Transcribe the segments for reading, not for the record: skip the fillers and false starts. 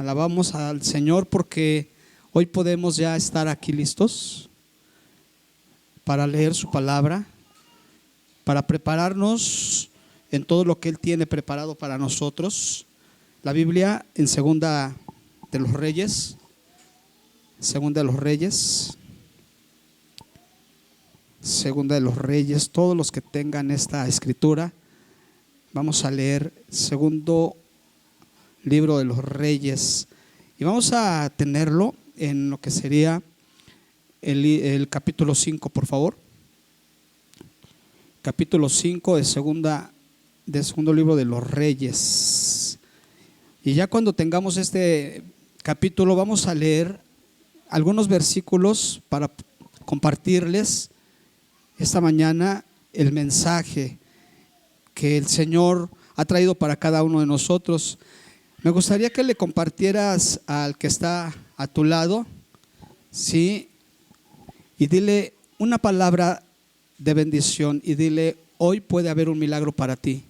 Alabamos al Señor porque hoy podemos ya estar aquí listos para leer su palabra, para prepararnos en todo lo que Él tiene preparado para nosotros. La Biblia en Segunda de los Reyes, todos los que tengan esta escritura, vamos a leer segundo libro de los Reyes y vamos a tenerlo en lo que sería el capítulo 5, por favor. Capítulo 5 de segundo libro de los Reyes. Y ya cuando tengamos este capítulo vamos a leer algunos versículos para compartirles esta mañana el mensaje que el Señor ha traído para cada uno de nosotros. Me gustaría que le compartieras al que está a tu lado, ¿sí? Y dile una palabra de bendición y dile: hoy puede haber un milagro para ti.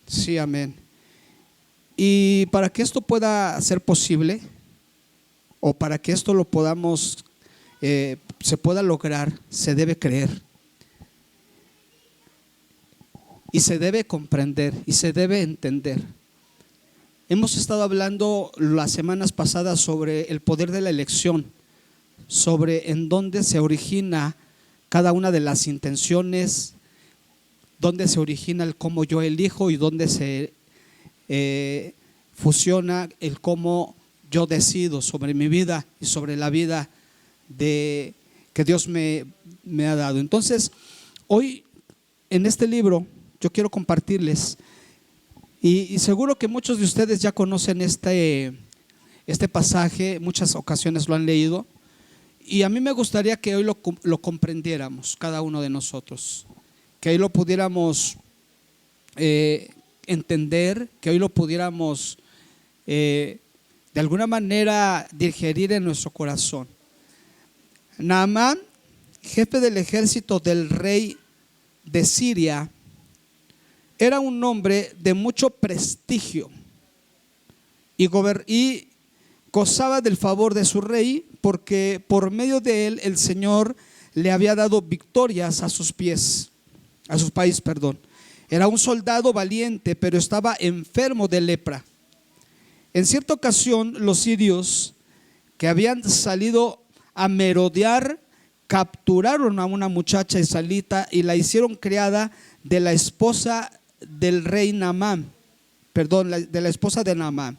Sí, amén. Y para que esto pueda ser posible, o para que esto lo podamos, se pueda lograr, se debe creer. Y se debe comprender y se debe entender. Hemos estado hablando las semanas pasadas sobre el poder de la elección, sobre en dónde se origina cada una de las intenciones, dónde se origina el cómo yo elijo y dónde se fusiona el cómo yo decido sobre mi vida y sobre la vida que Dios me ha dado. Entonces, hoy en este libro yo quiero compartirles, y seguro que muchos de ustedes ya conocen este pasaje, muchas ocasiones lo han leído, y a mí me gustaría que hoy lo comprendiéramos cada uno de nosotros, que hoy lo pudiéramos entender, que hoy lo pudiéramos de alguna manera digerir en nuestro corazón. Naamán, jefe del ejército del rey de Siria, era un hombre de mucho prestigio y gozaba del favor de su rey, porque por medio de él el Señor le había dado victorias a su país. Era un soldado valiente, pero estaba enfermo de lepra. En cierta ocasión, los sirios que habían salido a merodear capturaron a una muchacha israelita y la hicieron criada de la esposa del rey Naamán, de la esposa de Naamán.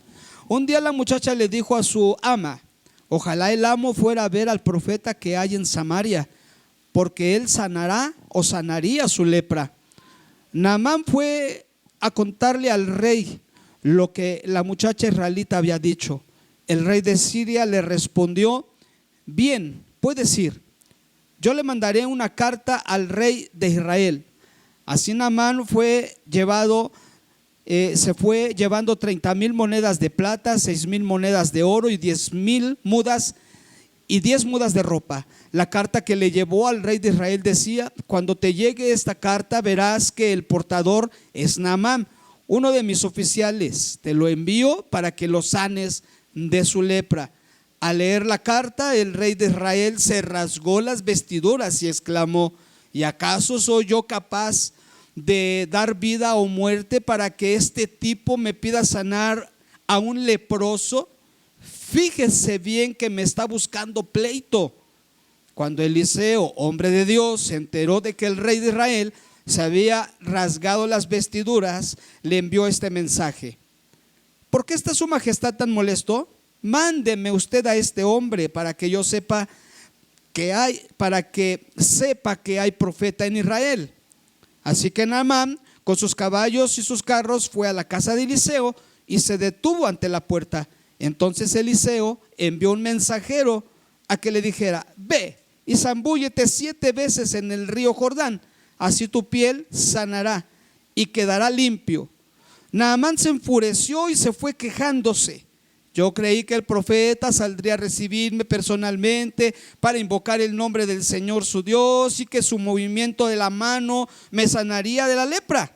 Un día la muchacha le dijo a su ama: ojalá el amo fuera a ver al profeta que hay en Samaria, porque él sanaría su lepra. Naamán fue a contarle al rey lo que la muchacha israelita había dicho. El rey de Siria le respondió: bien, puedes ir, yo le mandaré una carta al rey de Israel. Así Naamán se fue llevando 30,000 monedas de plata, 6,000 monedas de oro y 10,000 mudas y 10 mudas de ropa. La carta que le llevó al rey de Israel decía: cuando te llegue esta carta verás que el portador es Naamán, uno de mis oficiales. Te lo envío para que lo sanes de su lepra. Al leer la carta, el rey de Israel se rasgó las vestiduras y exclamó: ¿y acaso soy yo capaz de dar vida o muerte para que este tipo me pida sanar a un leproso? Fíjese bien que me está buscando pleito. Cuando Eliseo, hombre de Dios, se enteró de que el rey de Israel se había rasgado las vestiduras, le envió este mensaje: ¿por qué está su majestad tan molesto? Mándeme usted a este hombre para que sepa que hay profeta en Israel. Así que Naamán, con sus caballos y sus carros, fue a la casa de Eliseo y se detuvo ante la puerta. Entonces Eliseo envió un mensajero a que le dijera: ve y zambúllete 7 veces en el río Jordán, así tu piel sanará y quedará limpio. Naamán se enfureció y se fue quejándose: yo creí que el profeta saldría a recibirme personalmente para invocar el nombre del Señor su Dios, y que su movimiento de la mano me sanaría de la lepra.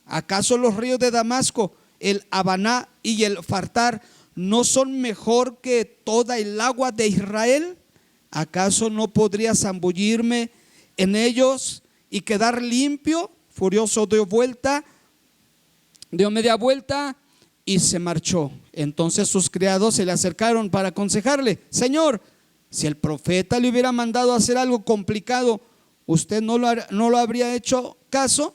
¿Acaso los ríos de Damasco el Habaná y el Fartar no son mejor que toda el agua de Israel? ¿Acaso no podría zambullirme en ellos y quedar limpio? Furioso dio media vuelta y se marchó. Entonces sus criados se le acercaron para aconsejarle: Señor, si el profeta le hubiera mandado a hacer algo complicado, ¿usted no lo habría hecho caso?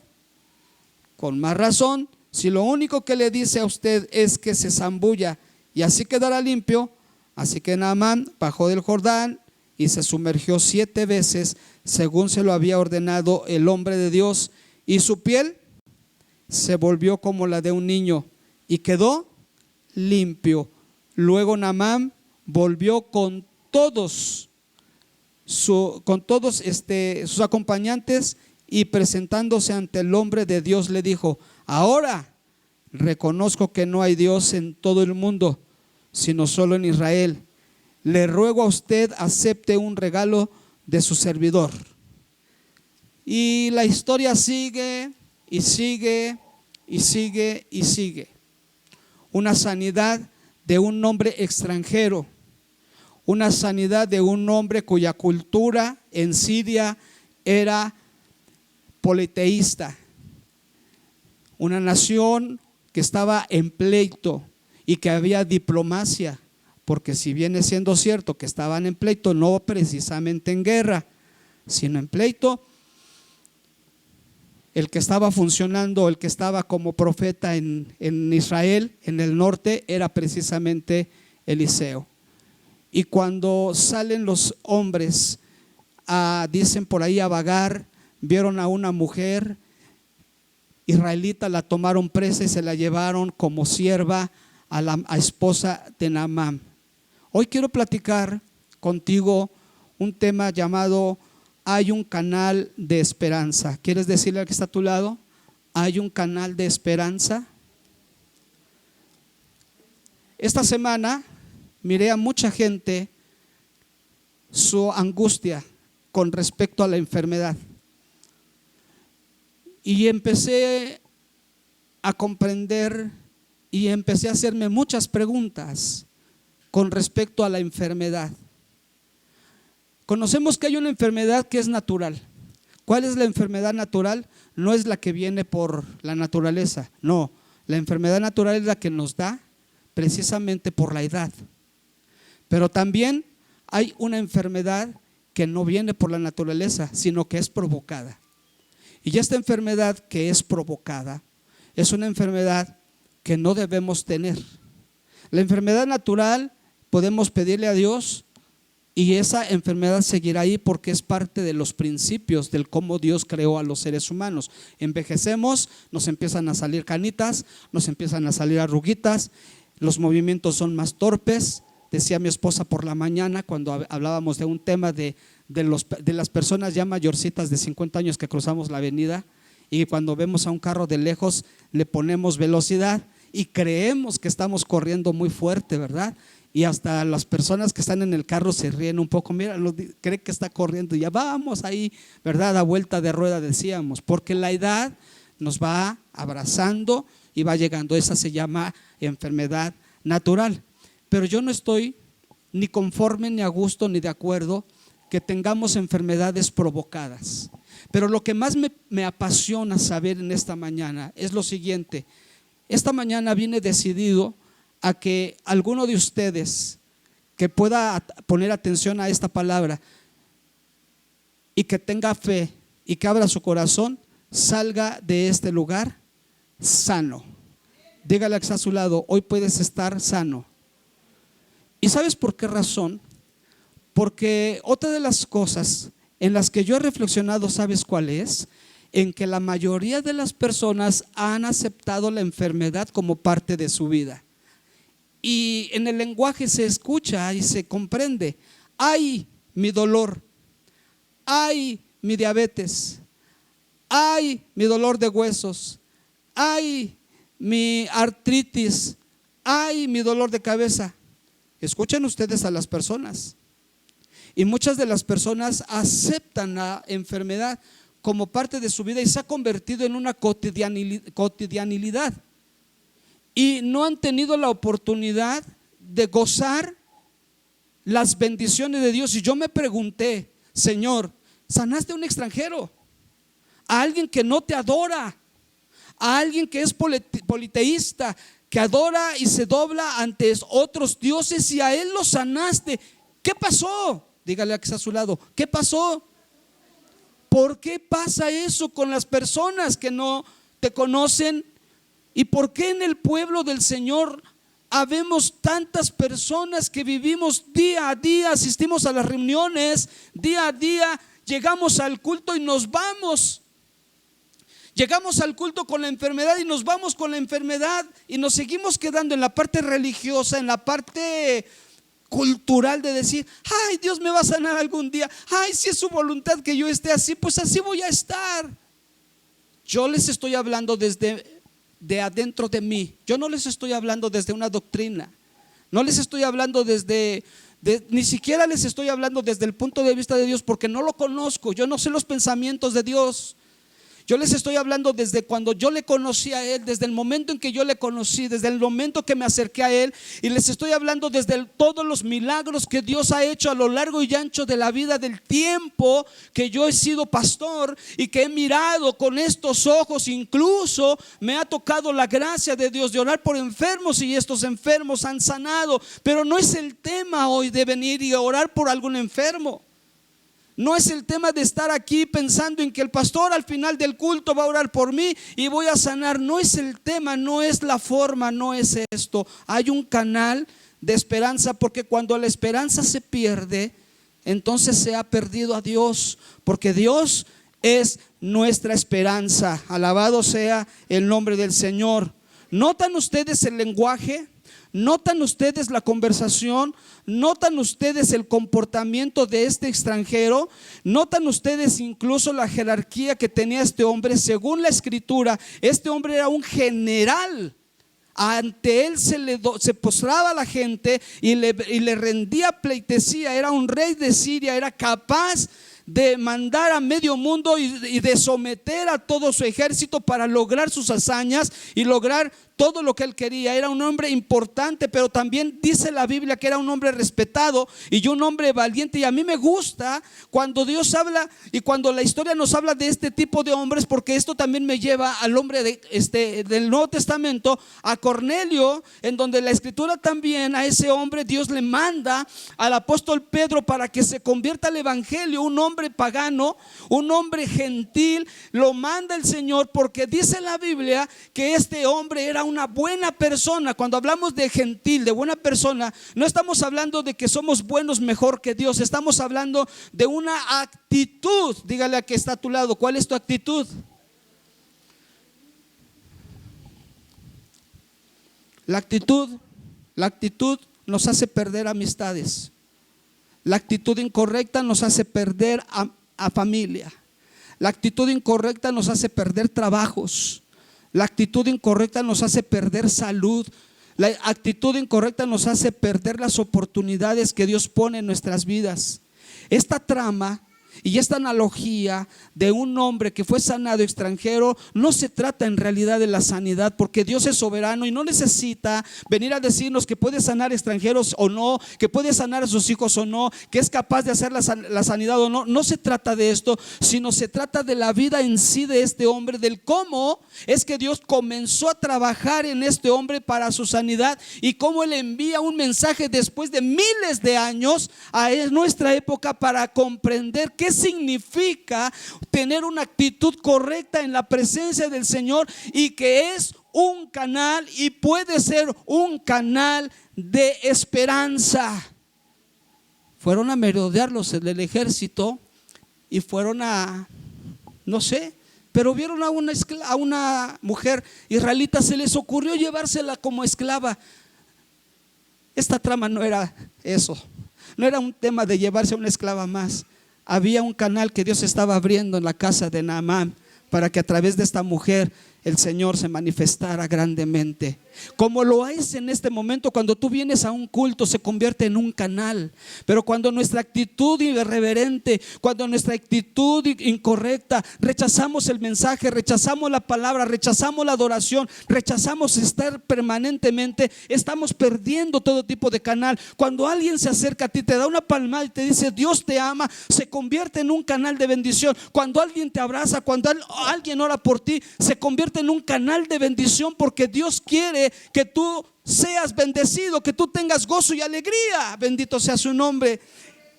Con más razón, si lo único que le dice a usted es que se zambulla y así quedará limpio. Así que Naamán bajó del Jordán y se sumergió 7 veces, según se lo había ordenado el hombre de Dios, y su piel se volvió como la de un niño y quedó limpio. Luego Naamán volvió con todos sus acompañantes, y presentándose ante el hombre de Dios le dijo: ahora reconozco que no hay Dios en todo el mundo, sino solo en Israel. Le ruego a usted acepte un regalo de su servidor. Y la historia sigue y sigue y sigue y sigue. Una sanidad de un hombre extranjero, una sanidad de un hombre cuya cultura en Siria era politeísta, una nación que estaba en pleito y que había diplomacia, porque si viene siendo cierto que estaban en pleito, no precisamente en guerra, sino en pleito, el que estaba funcionando, el que estaba como profeta en Israel, en el norte, era precisamente Eliseo. Y cuando salen los hombres, dicen por ahí, a vagar, vieron a una mujer israelita, la tomaron presa y se la llevaron como sierva a la esposa de Naamán. Hoy quiero platicar contigo un tema llamado hay un canal de esperanza. ¿Quieres decirle al que está a tu lado? Hay un canal de esperanza. Esta semana miré a mucha gente su angustia con respecto a la enfermedad, y empecé a comprender y empecé a hacerme muchas preguntas con respecto a la enfermedad. Conocemos que hay una enfermedad que es natural. ¿Cuál es la enfermedad natural? No es la que viene por la naturaleza, no. La enfermedad natural es la que nos da precisamente por la edad. Pero también hay una enfermedad que no viene por la naturaleza, sino que es provocada. Y esta enfermedad que es provocada es una enfermedad que no debemos tener. La enfermedad natural podemos pedirle a Dios y esa enfermedad seguirá ahí, porque es parte de los principios del cómo Dios creó a los seres humanos. Envejecemos, nos empiezan a salir canitas, nos empiezan a salir arruguitas, los movimientos son más torpes. Decía mi esposa por la mañana cuando hablábamos de un tema de las personas ya mayorcitas de 50 años que cruzamos la avenida, y cuando vemos a un carro de lejos le ponemos velocidad y creemos que estamos corriendo muy fuerte, ¿verdad? Y hasta las personas que están en el carro se ríen un poco, mira, cree que está corriendo y ya vamos ahí, ¿verdad? A vuelta de rueda, decíamos, porque la edad nos va abrazando y va llegando. Esa se llama enfermedad natural. Pero yo no estoy ni conforme, ni a gusto, ni de acuerdo que tengamos enfermedades provocadas. Pero lo que más me apasiona saber en esta mañana es lo siguiente. Esta mañana vine decidido a que alguno de ustedes que pueda poner atención a esta palabra y que tenga fe y que abra su corazón, salga de este lugar sano. Dígale al que está a su lado: hoy puedes estar sano. ¿Y sabes por qué razón? Porque otra de las cosas en las que yo he reflexionado, ¿sabes cuál es? En que la mayoría de las personas han aceptado la enfermedad como parte de su vida. Y en el lenguaje se escucha y se comprende: ay, mi dolor, ay, mi diabetes, ay, mi dolor de huesos, ay, mi artritis, ay, mi dolor de cabeza. Escuchen ustedes a las personas. Y muchas de las personas aceptan la enfermedad como parte de su vida y se ha convertido en una cotidianidad. y no han tenido la oportunidad de gozar las bendiciones de Dios. Y yo me pregunté, Señor, sanaste a un extranjero, a alguien que no te adora, a alguien que es politeísta, que adora y se dobla ante otros dioses, y a él lo sanaste. ¿Qué pasó? Dígale a que está a su lado, ¿qué pasó? ¿Por qué pasa eso con las personas que no te conocen? ¿Y por qué en el pueblo del Señor habemos tantas personas que vivimos día a día, asistimos a las reuniones, día a día llegamos al culto y nos vamos? Llegamos al culto con la enfermedad y nos vamos con la enfermedad, y nos seguimos quedando en la parte religiosa, en la parte cultural de decir, ay, Dios me va a sanar algún día, ay, si es su voluntad que yo esté así, pues así voy a estar. Yo les estoy hablando desde de adentro de mí. Yo no les estoy hablando desde una doctrina, no les estoy hablando ni siquiera les estoy hablando desde el punto de vista de Dios, porque no lo conozco, yo no sé los pensamientos de Dios. Yo les estoy hablando desde cuando yo le conocí a Él, desde el momento en que yo le conocí, desde el momento que me acerqué a Él, y les estoy hablando desde todos los milagros que Dios ha hecho a lo largo y ancho de la vida, del tiempo que yo he sido pastor y que he mirado con estos ojos. Incluso me ha tocado la gracia de Dios de orar por enfermos, y estos enfermos han sanado. Pero no es el tema hoy de venir y orar por algún enfermo. No es el tema de estar aquí pensando en que el pastor al final del culto va a orar por mí y voy a sanar. No es el tema, no es la forma, no es esto. Hay un canal de esperanza, porque cuando la esperanza se pierde, entonces se ha perdido a Dios, porque Dios es nuestra esperanza. Alabado sea el nombre del Señor. ¿Notan ustedes el lenguaje? ¿Notan ustedes la conversación? ¿Notan ustedes el comportamiento de este extranjero? ¿Notan ustedes incluso la jerarquía que tenía este hombre? Según la escritura, este hombre era un general. Ante él se postraba la gente y le rendía pleitesía. Era un rey de Siria, era capaz de mandar a medio mundo y de someter a todo su ejército para lograr sus hazañas y lograr todo lo que él quería. Era un hombre importante, pero también dice la Biblia que era un hombre respetado y un hombre valiente. Y a mí me gusta cuando Dios habla y cuando la historia nos habla de este tipo de hombres, porque esto también me lleva al hombre del Nuevo Testamento, a Cornelio, en donde la escritura también a ese hombre Dios le manda al apóstol Pedro para que se convierta al evangelio. Un hombre pagano, un hombre gentil, lo manda el Señor, porque dice la Biblia que este hombre era una buena persona. Cuando hablamos de gentil, de buena persona, no estamos hablando de que somos buenos mejor que Dios, estamos hablando de una actitud. Dígale a que está a tu lado, ¿cuál es tu actitud? La actitud nos hace perder amistades. La actitud incorrecta nos hace perder a familia. La actitud incorrecta nos hace perder trabajos. La actitud incorrecta nos hace perder salud. La actitud incorrecta nos hace perder las oportunidades que Dios pone en nuestras vidas. Esta trama y esta analogía de un hombre que fue sanado extranjero no se trata en realidad de la sanidad, porque Dios es soberano y no necesita venir a decirnos que puede sanar extranjeros o no, que puede sanar a sus hijos o no, que es capaz de hacer la sanidad o no. No se trata de esto, sino se trata de la vida en sí de este hombre, del cómo es que Dios comenzó a trabajar en este hombre para su sanidad y cómo Él envía un mensaje después de miles de años a nuestra época para comprender qué significa tener una actitud correcta en la presencia del Señor, y que es un canal y puede ser un canal de esperanza. Fueron a merodearlos del ejército y fueron no sé, pero vieron a una mujer israelita, se les ocurrió llevársela como esclava. Esta trama no era eso, no era un tema de llevarse a una esclava más. Había un canal que Dios estaba abriendo en la casa de Naamán para que a través de esta mujer el Señor se manifestara grandemente. Como lo es en este momento, cuando tú vienes a un culto se convierte en un canal. Pero cuando nuestra actitud irreverente, cuando nuestra actitud incorrecta, rechazamos el mensaje, rechazamos la palabra, rechazamos la adoración, rechazamos estar permanentemente, estamos perdiendo todo tipo de canal. Cuando alguien se acerca a ti, te da una palmada y te dice Dios te ama, se convierte en un canal de bendición. Cuando alguien te abraza, cuando alguien ora por ti, se convierte en un canal de bendición, porque Dios quiere que tú seas bendecido, que tú tengas gozo y alegría. Bendito sea su nombre.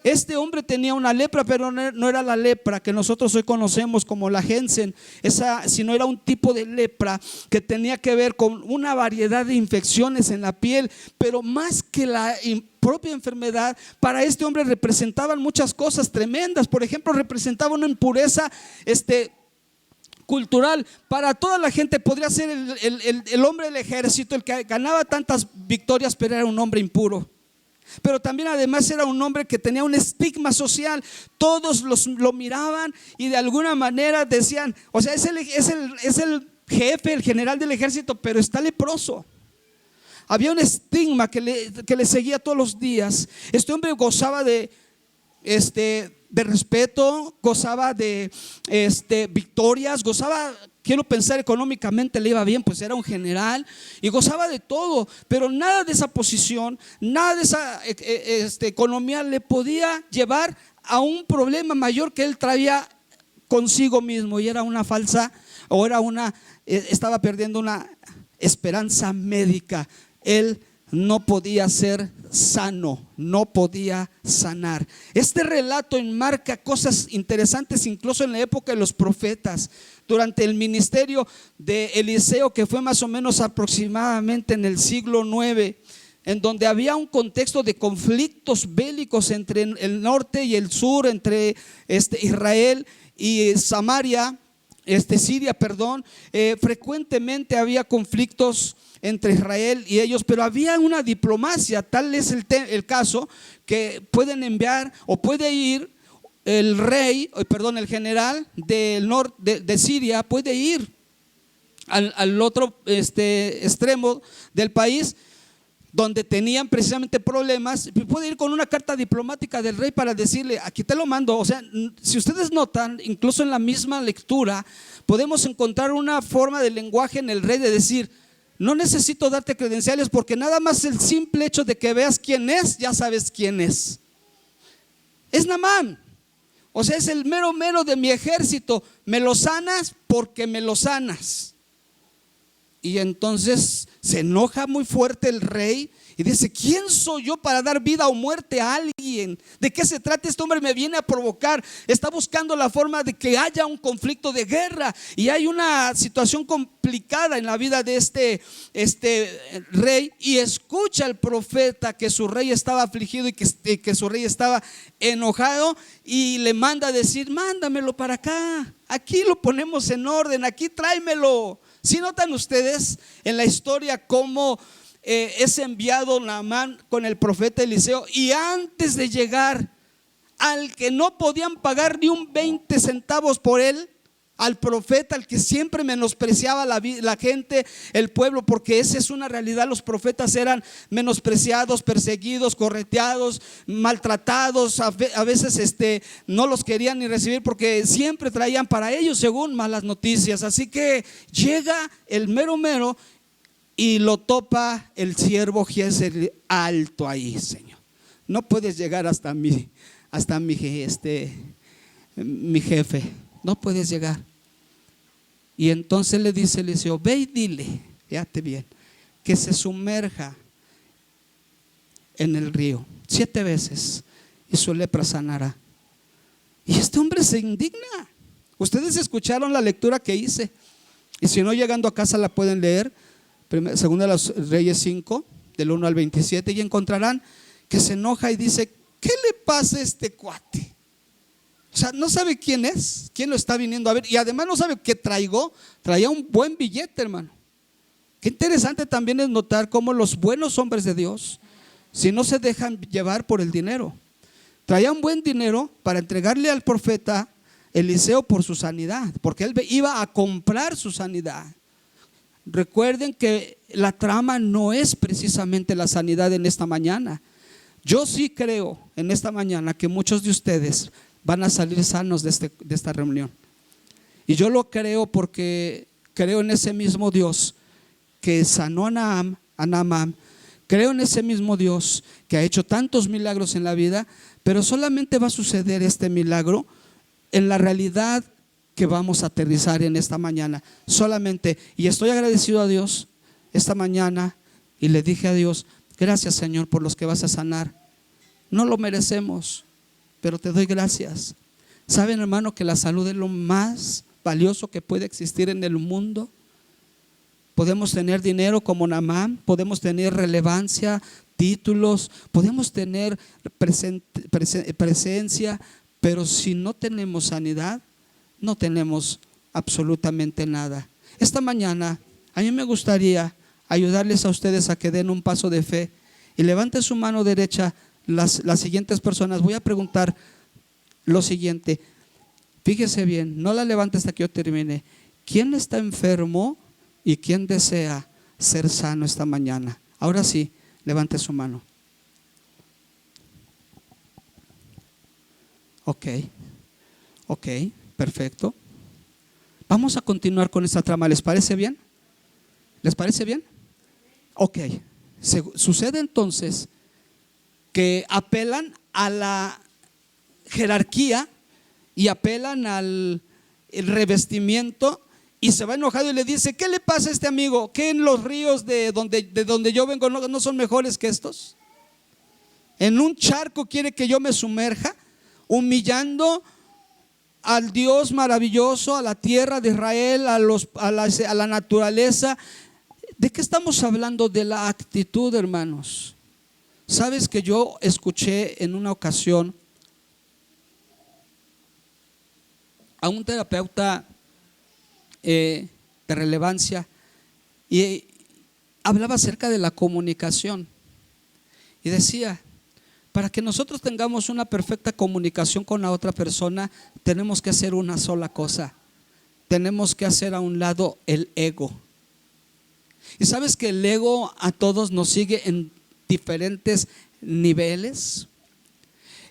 Este hombre tenía una lepra, pero no era la lepra que nosotros hoy conocemos como la Hansen, sino era un tipo de lepra que tenía que ver con una variedad de infecciones en la piel. Pero más que la propia enfermedad, para este hombre representaban muchas cosas tremendas. Por ejemplo, representaba una impureza cultural. Para toda la gente podría ser el hombre del ejército, el que ganaba tantas victorias, pero era un hombre impuro. Pero también además era un hombre que tenía un estigma social. Todos lo miraban y de alguna manera decían, o sea, es el jefe, el general del ejército, pero está leproso. Había un estigma que le seguía todos los días. Este hombre gozaba de respeto, gozaba de victorias, gozaba, quiero pensar, económicamente le iba bien, pues era un general y gozaba de todo. Pero nada de esa posición, nada de esa economía le podía llevar a un problema mayor que él traía consigo mismo, y era una falsa, o era estaba perdiendo una esperanza médica. Él no podía ser sano, no podía sanar. Este relato enmarca cosas interesantes incluso en la época de los profetas. Durante el ministerio de Eliseo, que fue más o menos aproximadamente en el siglo IX, en donde había un contexto de conflictos bélicos entre el norte y el sur, entre Israel y Samaria, Siria, perdón. Frecuentemente había conflictos entre Israel y ellos, pero había una diplomacia. Tal es el caso que pueden enviar o puede ir el general del norte de Siria, puede ir al otro extremo del país donde tenían precisamente problemas, puede ir con una carta diplomática del rey para decirle, aquí te lo mando. O sea, si ustedes notan, incluso en la misma lectura podemos encontrar una forma de lenguaje en el rey de decir, no necesito darte credenciales, porque nada más el simple hecho de que veas quién es, ya sabes quién es. Es Naamán. O sea, es el mero de mi ejército. Me lo sanas porque me lo sanas. Y entonces se enoja muy fuerte el rey y dice, ¿quién soy yo para dar vida o muerte a alguien? ¿De qué se trata? Este hombre me viene a provocar. Está buscando la forma de que haya un conflicto de guerra. Y hay una situación complicada en la vida de este rey. Y escucha al profeta que su rey estaba afligido y que su rey estaba enojado, y le manda a decir, mándamelo para acá. Aquí lo ponemos en orden, aquí tráemelo. Si notan ustedes en la historia cómo es enviado Naamán con el profeta Eliseo, y antes de llegar al que no podían pagar ni un 20 centavos por él, al profeta, al que siempre menospreciaba la gente, el pueblo, porque esa es una realidad. Los profetas eran menospreciados, perseguidos, correteados, maltratados. A veces no los querían ni recibir, porque siempre traían para ellos según malas noticias. Así que llega el mero y lo topa el siervo Giezi alto ahí. Señor, no puedes llegar hasta mi jefe, no puedes llegar. Y entonces le dice Eliseo, ve y dile, fíjate bien, que se sumerja en el río 7 veces y su lepra sanará. Y este hombre se indigna. Ustedes escucharon la lectura que hice, y si no, llegando a casa la pueden leer, segunda de los Reyes 5 del 1 al 27, y encontrarán que se enoja y dice, ¿qué le pasa a este cuate? O sea, no sabe quién es, quién lo está viniendo a ver, y además no sabe que traía un buen billete, hermano. Qué interesante también es notar cómo los buenos hombres de Dios, si no se dejan llevar por el dinero, traía un buen dinero para entregarle al profeta Eliseo por su sanidad, porque él iba a comprar su sanidad. Recuerden que la trama no es precisamente la sanidad en esta mañana. Yo sí creo en esta mañana que muchos de ustedes van a salir sanos de esta reunión. Y yo lo creo porque creo en ese mismo Dios que sanó a Naamán. Creo en ese mismo Dios que ha hecho tantos milagros en la vida, pero solamente va a suceder este milagro en la realidad que vamos a aterrizar en esta mañana. Solamente, y estoy agradecido a Dios esta mañana y le dije a Dios: gracias, Señor, por los que vas a sanar. No lo merecemos, pero te doy gracias. ¿Saben, hermano, que la salud es lo más valioso que puede existir en el mundo? Podemos tener dinero como Naamán, podemos tener relevancia, títulos, podemos tener presencia, pero si no tenemos sanidad, no tenemos absolutamente nada. Esta mañana a mí me gustaría ayudarles a ustedes a que den un paso de fe y levanten su mano derecha las siguientes personas. Voy a preguntar lo siguiente, fíjese bien, no la levante hasta que yo termine. ¿Quién está enfermo y quién desea ser sano esta mañana? Ahora sí, levante su mano. Ok, perfecto. Vamos a continuar con esta trama. ¿Les parece bien? ¿Les parece bien? Ok. Sucede entonces que apelan a la jerarquía y apelan al revestimiento, y se va enojado y le dice: ¿qué le pasa a este amigo? ¿Qué en los ríos de donde yo vengo no son mejores que estos? ¿En un charco quiere que yo me sumerja? Humillando al Dios maravilloso, a la tierra de Israel, a la naturaleza. ¿De qué estamos hablando? De la actitud, hermanos. Sabes que yo escuché en una ocasión a un terapeuta de relevancia y hablaba acerca de la comunicación y decía: para que nosotros tengamos una perfecta comunicación con la otra persona, tenemos que hacer una sola cosa: tenemos que hacer a un lado el ego. Y sabes que el ego a todos nos sigue en diferentes niveles.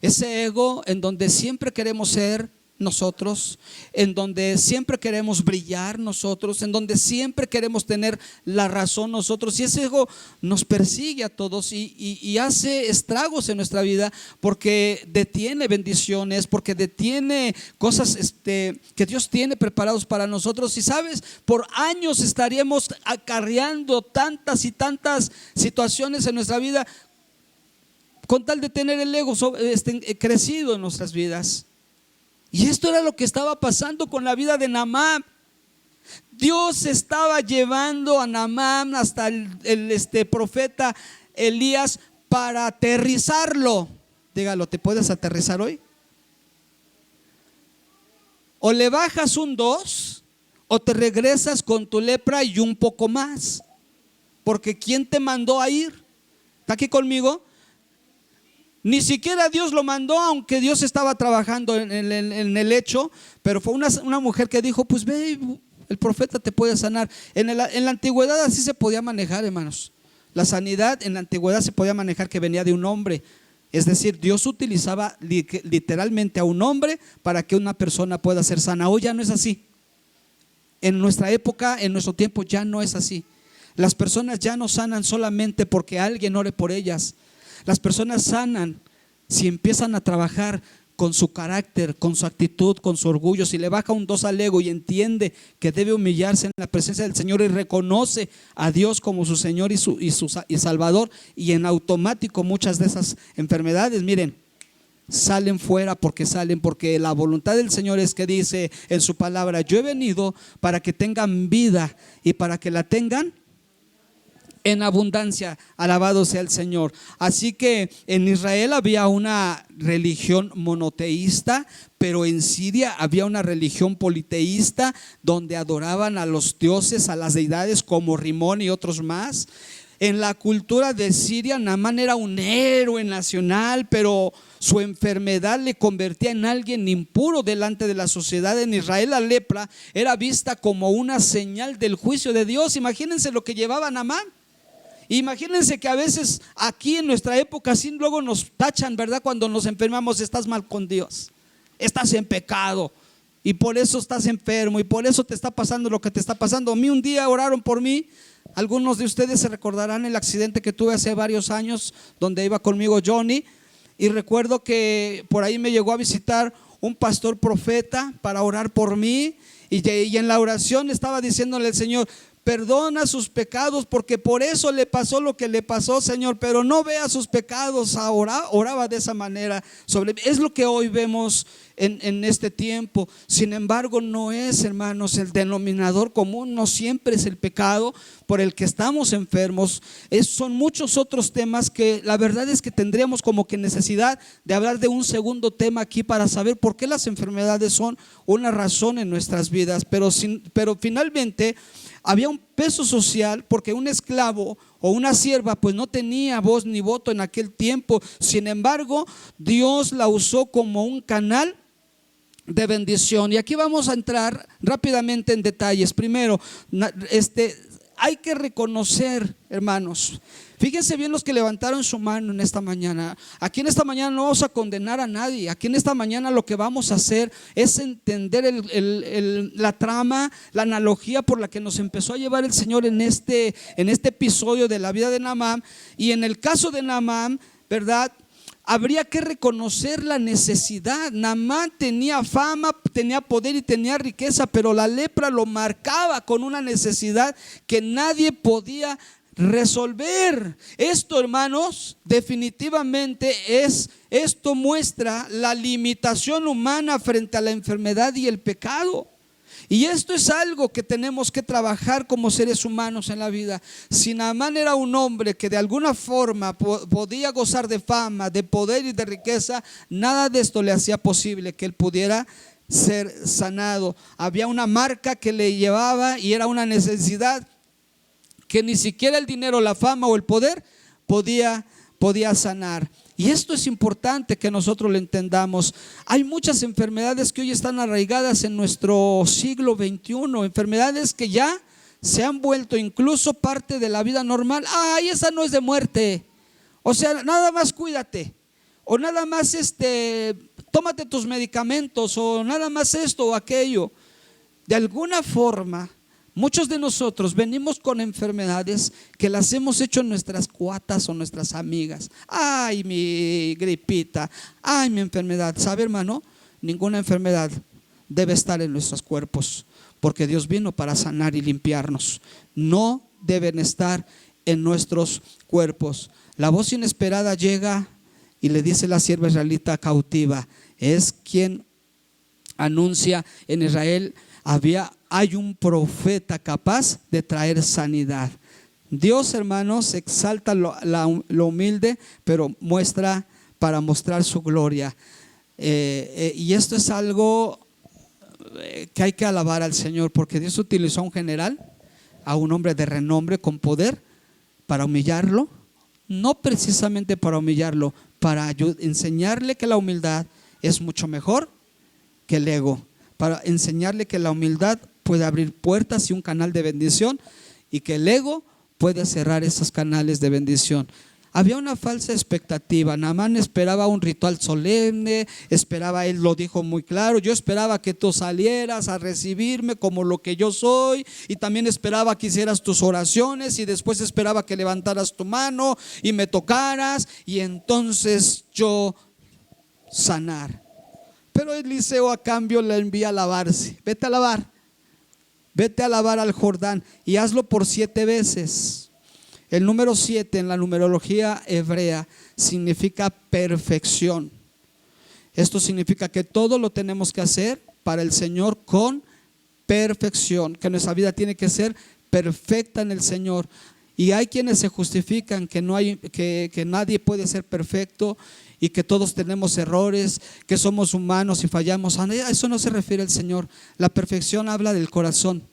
Ese ego en donde siempre queremos ser nosotros, en donde siempre queremos brillar nosotros, en donde siempre queremos tener la razón nosotros, y ese ego nos persigue a todos y hace estragos en nuestra vida, porque detiene bendiciones, porque detiene cosas que Dios tiene preparados para nosotros. Y sabes, por años estaríamos acarreando tantas y tantas situaciones en nuestra vida con tal de tener el ego crecido en nuestras vidas. Y esto era lo que estaba pasando con la vida de Naamán. Dios estaba llevando a Naamán hasta el profeta Elías para aterrizarlo. Dígalo, ¿te puedes aterrizar hoy? O le bajas un 2 o te regresas con tu lepra y un poco más. Porque ¿quién te mandó a ir? ¿Está aquí conmigo? Ni siquiera Dios lo mandó, aunque Dios estaba trabajando en el hecho, pero fue una mujer que dijo: pues ve, el profeta te puede sanar. En la antigüedad así se podía manejar, hermanos. La sanidad en la antigüedad se podía manejar que venía de un hombre. Es decir, Dios utilizaba literalmente a un hombre para que una persona pueda ser sana. Hoy ya no es así. En nuestra época, en nuestro tiempo, ya no es así. Las personas ya no sanan solamente porque alguien ore por ellas. Las personas sanan si empiezan a trabajar con su carácter, con su actitud, con su orgullo. Si le baja un 2 al ego y entiende que debe humillarse en la presencia del Señor y reconoce a Dios como su Señor y Salvador, y en automático muchas de esas enfermedades, miren, salen fuera, porque la voluntad del Señor es que dice en su palabra: yo he venido para que tengan vida y para que la tengan en abundancia. Alabado sea el Señor. Así que en Israel había una religión monoteísta, pero en Siria había una religión politeísta, donde adoraban a los dioses, a las deidades como Rimón y otros más. En la cultura de Siria, Naamán era un héroe nacional, pero su enfermedad le convertía en alguien impuro delante de la sociedad. En Israel la lepra era vista como una señal del juicio de Dios. Imagínense lo que llevaba Naamán. Imagínense que a veces aquí en nuestra época así luego nos tachan, ¿verdad? Cuando nos enfermamos: estás mal con Dios, estás en pecado y por eso estás enfermo y por eso te está pasando lo que te está pasando. A mí un día oraron por mí. Algunos de ustedes se recordarán el accidente que tuve hace varios años, donde iba conmigo Johnny, y recuerdo que por ahí me llegó a visitar un pastor profeta para orar por mí, y en la oración estaba diciéndole al Señor: perdona sus pecados, porque por eso le pasó lo que le pasó, Señor, pero no vea sus pecados. Oraba de esa manera es lo que hoy vemos en este tiempo. Sin embargo, no es, hermanos, el denominador común, no siempre es el pecado por el que estamos enfermos. Son muchos otros temas que la verdad es que tendríamos como que necesidad de hablar de un segundo tema aquí para saber por qué las enfermedades son una razón en nuestras vidas. Pero finalmente había un peso social, porque un esclavo o una sierva pues no tenía voz ni voto en aquel tiempo. Sin embargo, Dios la usó como un canal de bendición. Y aquí vamos a entrar rápidamente en detalles. Primero, hay que reconocer, hermanos, fíjense bien los que levantaron su mano en esta mañana. Aquí en esta mañana no vamos a condenar a nadie. Aquí en esta mañana lo que vamos a hacer es entender la trama, la analogía por la que nos empezó a llevar el Señor en este episodio de la vida de Naamán. Y en el caso de Naamán, ¿verdad?, habría que reconocer la necesidad. Naamán tenía fama, tenía poder y tenía riqueza, pero la lepra lo marcaba con una necesidad que nadie podía resolver. Esto, hermanos, definitivamente esto muestra la limitación humana frente a la enfermedad y el pecado. Y esto es algo que tenemos que trabajar como seres humanos en la vida. Si Naamán era un hombre que de alguna forma podía gozar de fama, de poder y de riqueza, nada de esto le hacía posible que él pudiera ser sanado. Había una marca que le llevaba y era una necesidad que ni siquiera el dinero, la fama o el poder podía sanar. Y esto es importante que nosotros lo entendamos. Hay muchas enfermedades que hoy están arraigadas en nuestro siglo XXI, enfermedades que ya se han vuelto incluso parte de la vida normal. Ay, esa no es de muerte. O sea, nada más cuídate, o nada más tómate tus medicamentos, o nada más esto o aquello. De alguna forma, muchos de nosotros venimos con enfermedades que las hemos hecho nuestras cuatas o nuestras amigas. Ay, mi gripita, ay, mi enfermedad. ¿Sabe, hermano? Ninguna enfermedad debe estar en nuestros cuerpos, porque Dios vino para sanar y limpiarnos. No deben estar en nuestros cuerpos. La voz inesperada llega y le dice la sierva israelita cautiva. Es quien anuncia en Israel: hay un profeta capaz de traer sanidad. Dios, hermanos, exalta lo humilde, pero muestra para mostrar su gloria. Y esto es algo que hay que alabar al Señor, porque Dios utilizó a un general, a un hombre de renombre con poder, para humillarlo. No precisamente para humillarlo, para enseñarle que la humildad es mucho mejor que el ego, para enseñarle que la humildad puede abrir puertas y un canal de bendición, y que el ego puede cerrar esos canales de bendición. Había una falsa expectativa. Naamán esperaba un ritual solemne, él lo dijo muy claro: yo esperaba que tú salieras a recibirme como lo que yo soy, y también esperaba que hicieras tus oraciones, y después esperaba que levantaras tu mano y me tocaras, y entonces yo sanar. Pero Eliseo a cambio le envía a lavarse. Vete a lavar al Jordán y hazlo por 7 veces. El número 7 en la numerología hebrea significa perfección. Esto significa que todo lo tenemos que hacer para el Señor con perfección, que nuestra vida tiene que ser perfecta en el Señor. Y hay quienes se justifican que nadie puede ser perfecto y que todos tenemos errores, que somos humanos y fallamos. A eso no se refiere el Señor. La perfección habla del corazón.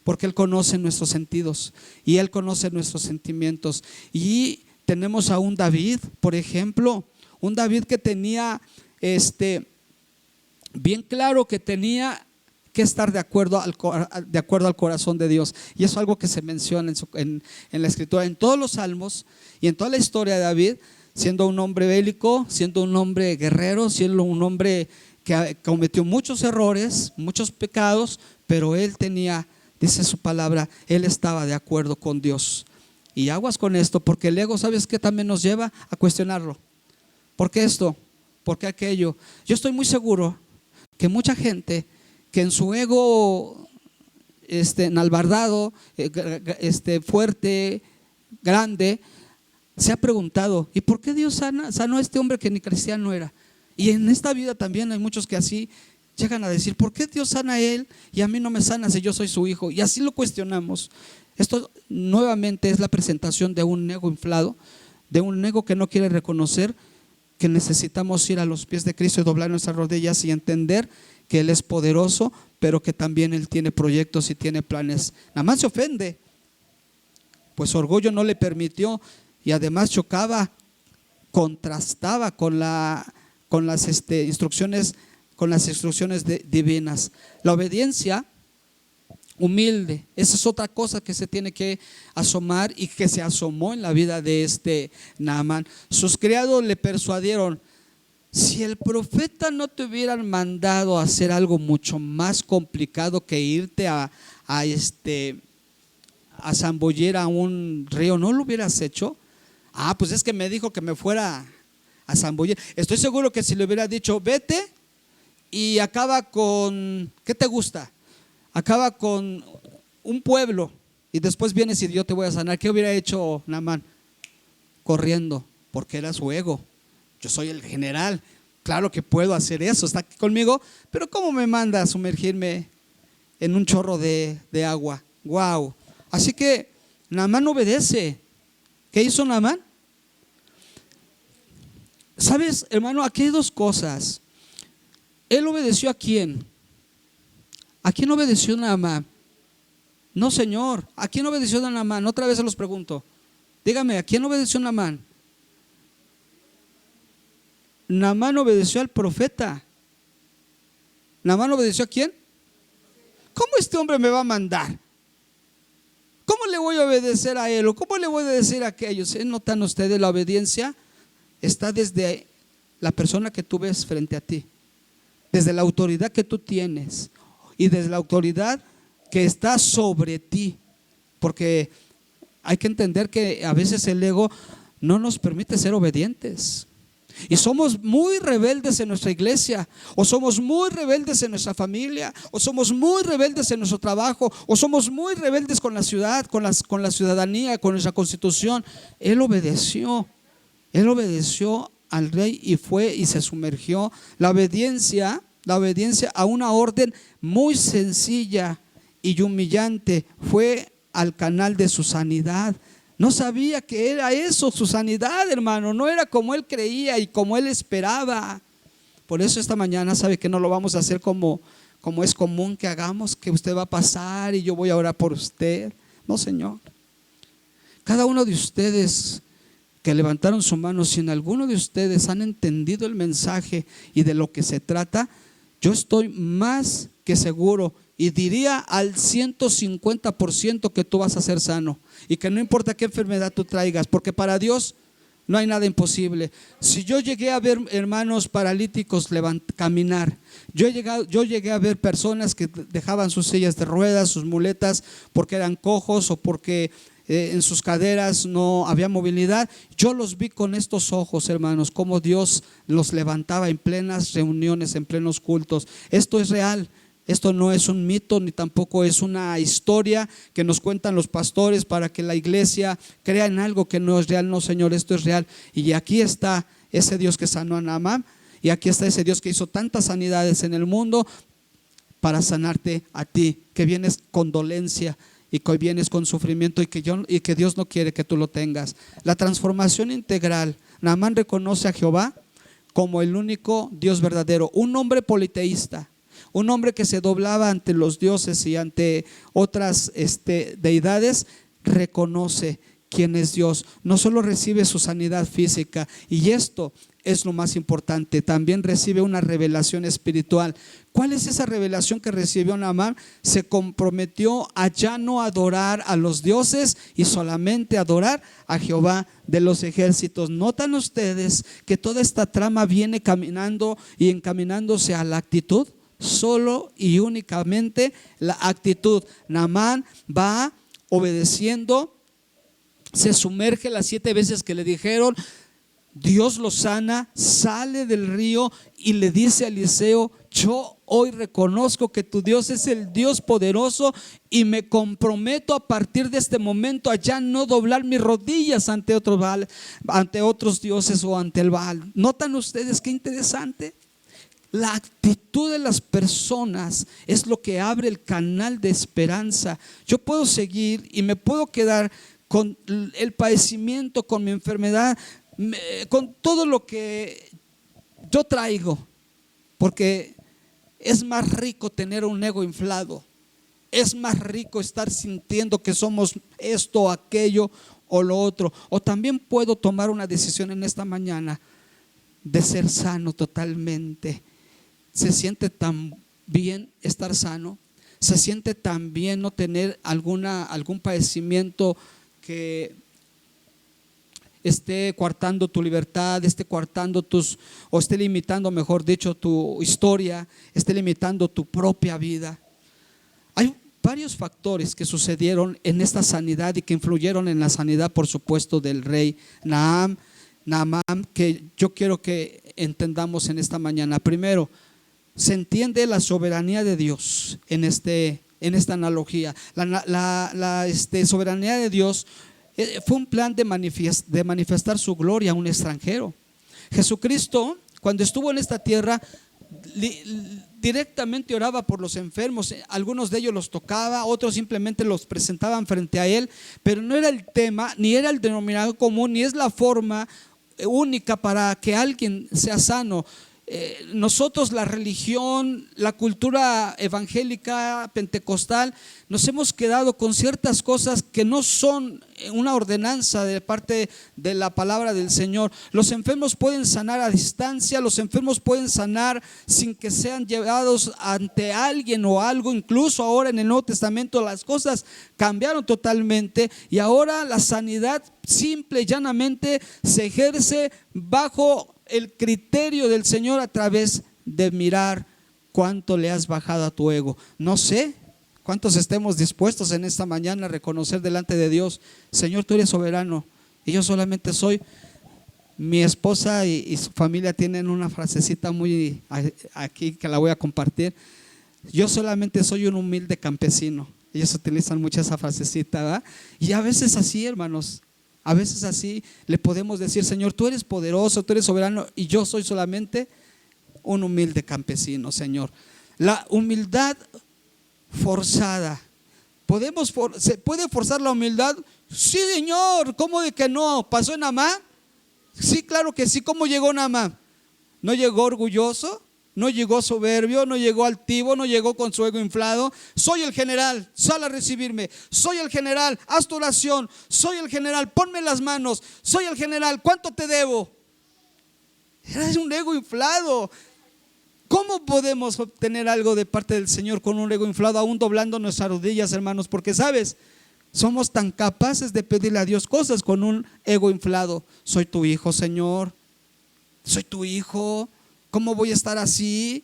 porque Él conoce nuestros sentidos y Él conoce nuestros sentimientos. Y tenemos a un David, por ejemplo, un David que tenía bien claro que tenía que estar de acuerdo al corazón de Dios. Y eso es algo que se menciona en la escritura, en todos los salmos y en toda la historia de David, siendo un hombre bélico, siendo un hombre guerrero, siendo un hombre que cometió muchos errores, muchos pecados, pero él tenía, dice su palabra, él estaba de acuerdo con Dios. Y aguas con esto, porque el ego, ¿sabes qué? También nos lleva a cuestionarlo. ¿Por qué esto? ¿Por qué aquello? Yo estoy muy seguro que mucha gente que en su ego enalbardado, fuerte, grande, se ha preguntado: ¿y por qué Dios sanó a este hombre que ni cristiano era? Y en esta vida también hay muchos que así llegan a decir: ¿por qué Dios sana a él y a mí no me sana si yo soy su hijo? Y así lo cuestionamos. Esto nuevamente es la presentación de un ego inflado, de un ego que no quiere reconocer que necesitamos ir a los pies de Cristo y doblar nuestras rodillas y entender que Él es poderoso, pero que también Él tiene proyectos y tiene planes. Nada más se ofende, pues su orgullo no le permitió, y además chocaba, contrastaba con las instrucciones divinas. La obediencia humilde, esa es otra cosa que se tiene que asomar y que se asomó en la vida de Naamán. Sus criados le persuadieron: si el profeta no te hubieran mandado a hacer algo mucho más complicado que irte a zambullir a un río, ¿no lo hubieras hecho? Pues es que me dijo que me fuera a zambullir. Estoy seguro que si le hubiera dicho: vete y acaba con, ¿qué te gusta? Acaba con un pueblo y después vienes y yo te voy a sanar. ¿Qué hubiera hecho Naamán? Corriendo, porque era su ego. Yo soy el general, claro que puedo hacer eso, está aquí conmigo, pero ¿cómo me manda a sumergirme en un chorro de agua? Wow. Así que Naamán obedece. ¿Qué hizo Naamán? ¿Sabes, hermano? Aquí hay dos cosas. ¿Él obedeció a quién? ¿A quién obedeció Naamán? No, señor. ¿A quién obedeció Naamán? Otra vez se los pregunto. Dígame, ¿a quién obedeció Naamán? Naamán obedeció al profeta. ¿Naamán obedeció a quién? ¿Cómo este hombre me va a mandar? ¿Cómo le voy a obedecer a él? ¿O cómo le voy a decir a aquellos? ¿Notan ustedes? La obediencia está desde la persona que tú ves frente a ti, desde la autoridad que tú tienes y desde la autoridad que está sobre ti, porque hay que entender que a veces el ego no nos permite ser obedientes. Y somos muy rebeldes en nuestra iglesia, o somos muy rebeldes en nuestra familia, o somos muy rebeldes en nuestro trabajo, o somos muy rebeldes con la ciudad, con la ciudadanía, con nuestra constitución. Él obedeció al rey y fue y se sumergió. La obediencia a una orden muy sencilla y humillante fue al canal de su sanidad. No sabía que era eso, su sanidad, hermano. No era como él creía y como él esperaba. Por eso esta mañana sabe que no lo vamos a hacer como es común que hagamos, que usted va a pasar y yo voy a orar por usted. No, Señor. Cada uno de ustedes que levantaron su mano, si en alguno de ustedes han entendido el mensaje y de lo que se trata, yo estoy más que seguro y diría al 150% que tú vas a ser sano, y que no importa qué enfermedad tú traigas, porque para Dios no hay nada imposible. Si yo llegué a ver hermanos paralíticos caminar, yo llegué a ver personas que dejaban sus sillas de ruedas, sus muletas, porque eran cojos o porque en sus caderas no había movilidad. Yo los vi con estos ojos, hermanos, cómo Dios los levantaba en plenas reuniones, en plenos cultos. Esto es real. Esto no es un mito ni tampoco es una historia que nos cuentan los pastores para que la iglesia crea en algo que no es real. No, Señor, esto es real. Y aquí está ese Dios que sanó a Naamán, y aquí está ese Dios que hizo tantas sanidades en el mundo para sanarte a ti, que vienes con dolencia y que vienes con sufrimiento y que Dios no quiere que tú lo tengas. La transformación integral. Naamán reconoce a Jehová como el único Dios verdadero, un hombre politeísta. Un hombre que se doblaba ante los dioses y ante otras deidades, reconoce quién es Dios. No solo recibe su sanidad física, y esto es lo más importante, también recibe una revelación espiritual. ¿Cuál es esa revelación que recibió Naamán? Se comprometió a ya no adorar a los dioses y solamente adorar a Jehová de los ejércitos. ¿Notan ustedes que toda esta trama viene caminando y encaminándose a la actitud? Solo y únicamente la actitud. Naamán va obedeciendo, se sumerge las 7 veces que le dijeron. Dios lo sana, sale del río y le dice a Eliseo: yo hoy reconozco que tu Dios es el Dios poderoso y me comprometo a partir de este momento a ya no doblar mis rodillas ante otros dioses o ante el Baal. ¿Notan ustedes qué interesante? La actitud de las personas es lo que abre el canal de esperanza. Yo puedo seguir y me puedo quedar con el padecimiento, con mi enfermedad, con todo lo que yo traigo, porque es más rico tener un ego inflado, es más rico estar sintiendo que somos esto, aquello o lo otro. O también puedo tomar una decisión en esta mañana de ser sano totalmente. Se siente tan bien estar sano, se siente tan bien no tener algún padecimiento que esté coartando tu libertad, esté coartando o esté limitando, mejor dicho, tu historia, esté limitando tu propia vida. Hay varios factores que sucedieron en esta sanidad y que influyeron en la sanidad, por supuesto, del rey Naamán, que yo quiero que entendamos en esta mañana. Primero, se entiende la soberanía de Dios en esta analogía. La soberanía de Dios fue un plan de manifestar su gloria a un extranjero. Jesucristo, cuando estuvo en esta tierra, directamente oraba por los enfermos. Algunos de ellos los tocaba, otros simplemente los presentaban frente a él, pero no era el tema, ni era el denominador común, ni es la forma única para que alguien sea sano. Nosotros, la religión, la cultura evangélica, pentecostal, nos hemos quedado con ciertas cosas que no son una ordenanza de parte de la palabra del Señor. Los enfermos pueden sanar a distancia, los enfermos pueden sanar sin que sean llevados ante alguien o algo. Incluso ahora en el Nuevo Testamento las cosas cambiaron totalmente, y ahora la sanidad simple y llanamente se ejerce bajo el criterio del Señor a través de mirar cuánto le has bajado a tu ego. No sé cuántos estemos dispuestos en esta mañana a reconocer delante de Dios: Señor, tú eres soberano y yo solamente soy. Mi esposa y su familia tienen una frasecita muy aquí que la voy a compartir: yo solamente soy un humilde campesino. Ellos utilizan mucho esa frasecita, ¿verdad? Y a veces así, hermanos, a veces así le podemos decir: Señor, tú eres poderoso, tú eres soberano y yo soy solamente un humilde campesino, Señor. La humildad forzada. ¿Se puede forzar la humildad? Sí, Señor. ¿Cómo de que no? ¿Pasó en Naamán? Sí, claro que sí. ¿Cómo llegó Naamán? ¿No llegó orgulloso? ¿No llegó soberbio? ¿No llegó altivo? ¿No llegó con su ego inflado? Soy el general, sal a recibirme. Soy el general, haz tu oración. Soy el general, ponme las manos. Soy el general, ¿cuánto te debo? Era un ego inflado. ¿Cómo podemos obtener algo de parte del Señor con un ego inflado, aún doblando nuestras rodillas, hermanos? Porque sabes, somos tan capaces de pedirle a Dios cosas con un ego inflado. Soy tu hijo, Señor. Soy tu hijo. ¿Cómo voy a estar así?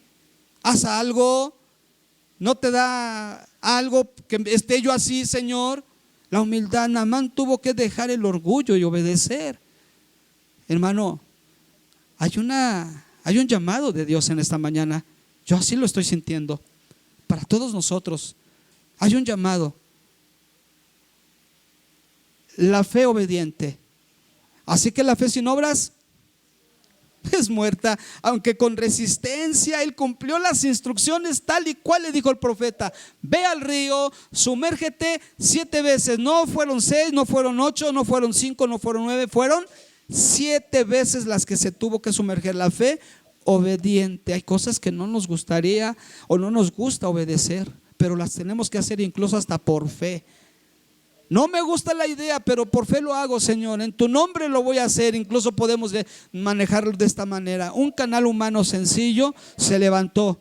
Haz algo. ¿No te da algo que esté yo así, Señor? La humildad. Naamán tuvo que dejar el orgullo y obedecer. Hermano, hay un llamado de Dios en esta mañana. Yo así lo estoy sintiendo. Para todos nosotros hay un llamado. La fe obediente. Así que la fe sin obras es muerta. Aunque con resistencia él cumplió las instrucciones tal y cual le dijo el profeta: ve al río, sumérgete 7 veces. No fueron 6, no fueron 8, no fueron 5, no fueron 9, fueron 7 veces las que se tuvo que sumerger. La fe obediente. Hay cosas que no nos gustaría o no nos gusta obedecer, pero las tenemos que hacer incluso hasta por fe. No me gusta la idea, pero por fe lo hago, Señor. En tu nombre lo voy a hacer. Incluso podemos manejarlo de esta manera. Un canal humano sencillo se levantó.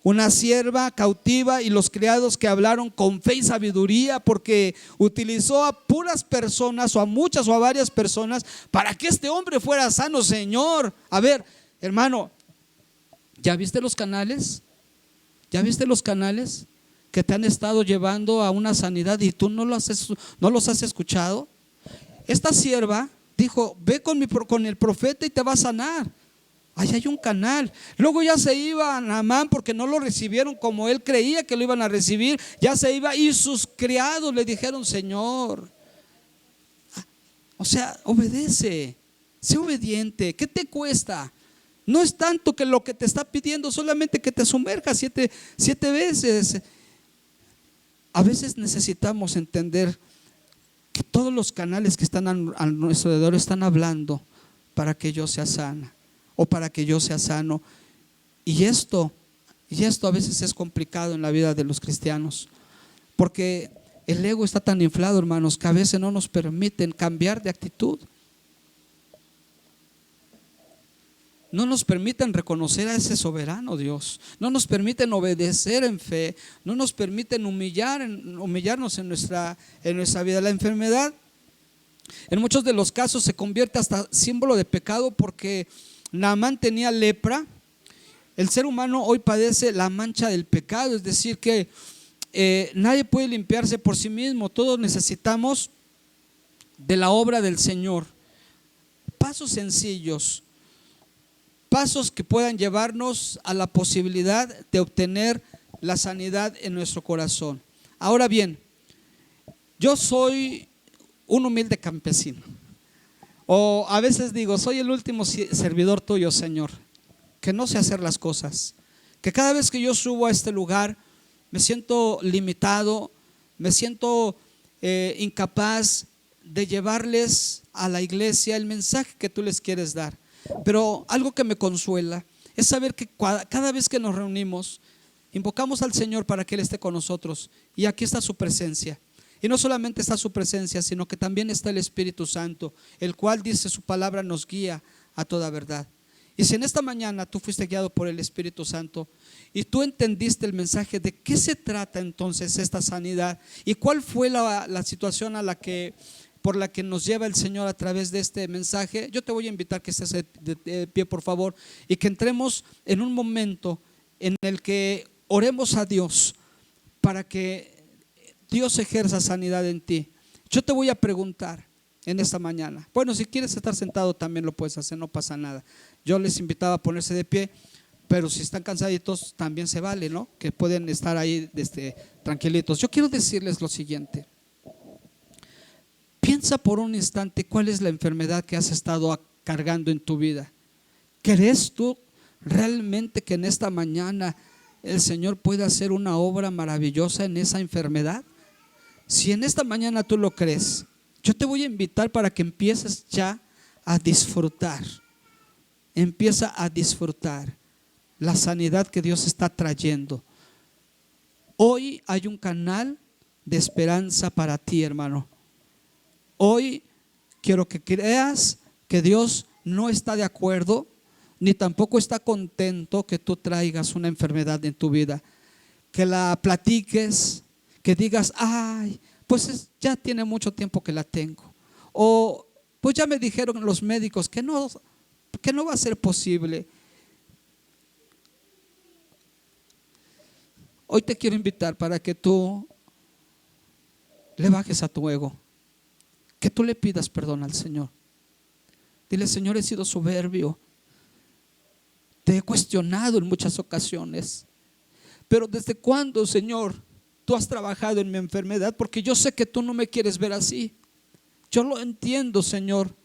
Una sierva cautiva y los criados que hablaron con fe y sabiduría, porque utilizó a puras personas o a muchas o a varias personas para que este hombre fuera sano, Señor. A ver, hermano, ¿ya viste los canales? ¿Ya viste los canales que te han estado llevando a una sanidad y tú no los has escuchado? Esta sierva dijo: ve con el profeta y te va a sanar. Ahí hay un canal. Luego ya se iba a Naamán porque no lo recibieron como él creía que lo iban a recibir. Ya se iba y sus criados le dijeron: Señor, o sea, obedece, sé obediente. ¿Qué te cuesta? No es tanto que lo que te está pidiendo, solamente que te sumerjas siete veces. A veces necesitamos entender que todos los canales que están a nuestro alrededor están hablando para que yo sea sana o para que yo sea sano. Y esto a veces es complicado en la vida de los cristianos, porque el ego está tan inflado, hermanos, que a veces no nos permiten cambiar de actitud. No nos permiten reconocer a ese soberano Dios. No nos permiten obedecer en fe. No nos permiten humillarnos en nuestra vida. La enfermedad en muchos de los casos se convierte hasta símbolo de pecado, porque Naamán tenía lepra. El ser humano hoy padece la mancha del pecado, es decir que nadie puede limpiarse por sí mismo. Todos necesitamos de la obra del Señor. Pasos sencillos, pasos que puedan llevarnos a la posibilidad de obtener la sanidad en nuestro corazón. Ahora bien, yo soy un humilde campesino, o a veces digo: soy el último servidor tuyo, Señor, que no sé hacer las cosas, que cada vez que yo subo a este lugar me siento limitado, me siento incapaz de llevarles a la iglesia el mensaje que tú les quieres dar. Pero algo que me consuela es saber que cada vez que nos reunimos, invocamos al Señor para que Él esté con nosotros, y aquí está su presencia. Y no solamente está su presencia, sino que también está el Espíritu Santo, el cual, dice su palabra, nos guía a toda verdad. Y si en esta mañana tú fuiste guiado por el Espíritu Santo y tú entendiste el mensaje de qué se trata entonces esta sanidad y cuál fue la situación por la que nos lleva el Señor a través de este mensaje, yo te voy a invitar que estés de pie, por favor, y que entremos en un momento en el que oremos a Dios para que Dios ejerza sanidad en ti. Yo te voy a preguntar en esta mañana. Bueno, si quieres estar sentado también lo puedes hacer, no pasa nada. Yo les invitaba a ponerse de pie, pero si están cansaditos también se vale, ¿no? Que pueden estar ahí tranquilitos. Yo quiero decirles lo siguiente. Piensa por un instante cuál es la enfermedad que has estado cargando en tu vida. ¿Crees tú realmente que en esta mañana el Señor puede hacer una obra maravillosa en esa enfermedad? Si en esta mañana tú lo crees, yo te voy a invitar para que empieces ya a disfrutar. Empieza a disfrutar la sanidad que Dios está trayendo. Hoy hay un canal de esperanza para ti, hermano. Hoy quiero que creas que Dios no está de acuerdo, ni tampoco está contento que tú traigas una enfermedad en tu vida. Que la platiques, que digas: ay, pues ya tiene mucho tiempo que la tengo. O pues ya me dijeron los médicos que no va a ser posible. Hoy te quiero invitar para que tú le bajes a tu ego, que tú le pidas perdón al Señor. Dile: Señor, he sido soberbio, te he cuestionado en muchas ocasiones, pero ¿desde cuándo, Señor, tú has trabajado en mi enfermedad? Porque yo sé que tú no me quieres ver así. Yo lo entiendo, Señor.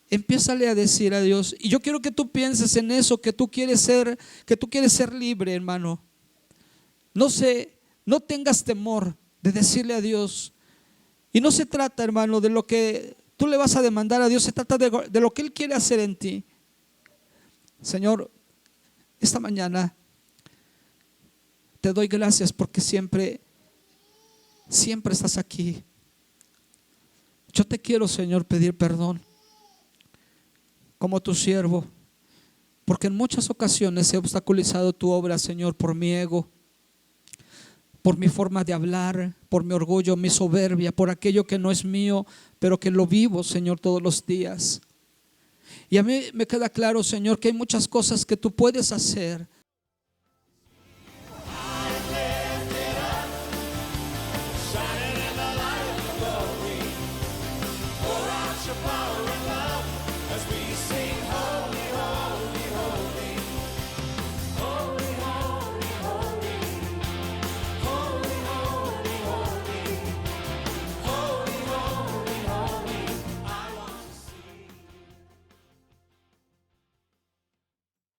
Empiézale a decir a Dios, y yo quiero que tú pienses en eso, que tú quieres ser libre, hermano. No tengas temor de decirle a Dios. Y no se trata, hermano, de lo que tú le vas a demandar a Dios, se trata de lo que Él quiere hacer en ti. Señor, esta mañana te doy gracias porque siempre estás aquí. Yo te quiero, Señor, pedir perdón como tu siervo, porque en muchas ocasiones he obstaculizado tu obra, Señor, por mi ego, por mi forma de hablar, por mi orgullo, mi soberbia, por aquello que no es mío, pero que lo vivo, Señor, todos los días. Y a mí me queda claro, Señor, que hay muchas cosas que tú puedes hacer